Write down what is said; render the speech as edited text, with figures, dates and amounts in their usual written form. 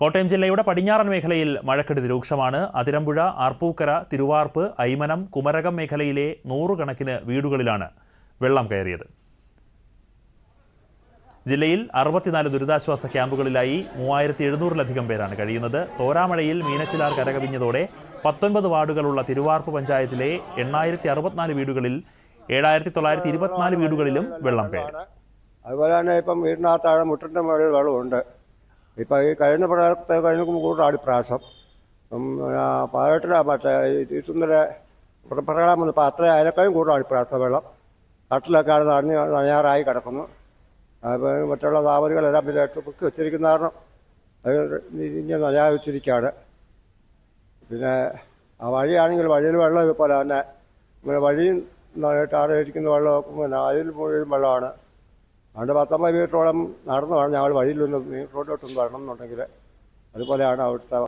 കോട്ടയം ജില്ലയുടെ പടിഞ്ഞാറൻ മേഖലയിൽ മഴക്കെടുതി രൂക്ഷമാണ്. അതിരമ്പുഴ, ആർപ്പൂക്കര, തിരുവാർപ്പ്, ഐമനം, കുമരകം മേഖലയിലെ നൂറുകണക്കിന് വീടുകളിലാണ് വെള്ളം കയറിയത്. ജില്ലയിൽ 64 ദുരിതാശ്വാസ ക്യാമ്പുകളിലായി 3700-ലധികം പേരാണ് കഴിയുന്നത്. തോരാമഴയിൽ മീനച്ചിലാർ കരകവിഞ്ഞതോടെ 19 വാർഡുകളുള്ള തിരുവാർപ്പ് പഞ്ചായത്തിലെ 8064 വീടുകളിൽ 7924 വീടുകളിലും വെള്ളം കയറി. അതുപോലെ തന്നെ ഇപ്പം വീടിനകത്താണ് മുട്ടിൻ്റെ മുകളിൽ വെള്ളമുണ്ട്. ഇപ്പം ഈ കഴിഞ്ഞ പ്രളയത്തെ കഴിഞ്ഞ കൂടുതലാണ് ഇപ്രാവശ്യം. പാലട്ടിലാണ് മറ്റേ ഇന്നലെ പ്രളയം വന്നപ്പോൾ അത്ര അതിനേക്കാളും കൂടുതലാണ് ഇപ്രാവശ്യം വെള്ളം. കട്ടിലൊക്കെയാണ് നനയാറായി കിടക്കുന്നു. അപ്പോൾ മറ്റുള്ള താമരകളെല്ലാം പിന്നെ എടുത്ത് പൊക്കി വെച്ചിരിക്കുന്ന കാരണം അത് ഇങ്ങനെ നനയാ വെച്ചിരിക്കുകയാണ്. പിന്നെ ആ വഴിയാണെങ്കിൽ വഴിയിൽ വെള്ളം ഇതുപോലെ തന്നെ വഴിയും ടാറിയിരിക്കുന്ന വെള്ളം പിന്നെ അതിൽ മുഴുവൻ വെള്ളമാണ്. അതുകൊണ്ട് 19 മീറ്ററോളം നടന്നു വേണം ഞങ്ങൾ വഴിയിൽ നിന്ന് റോഡിലോട്ടൊന്ന് വരണം എന്നുണ്ടെങ്കിൽ. അതുപോലെയാണ് അവിടുത്തെ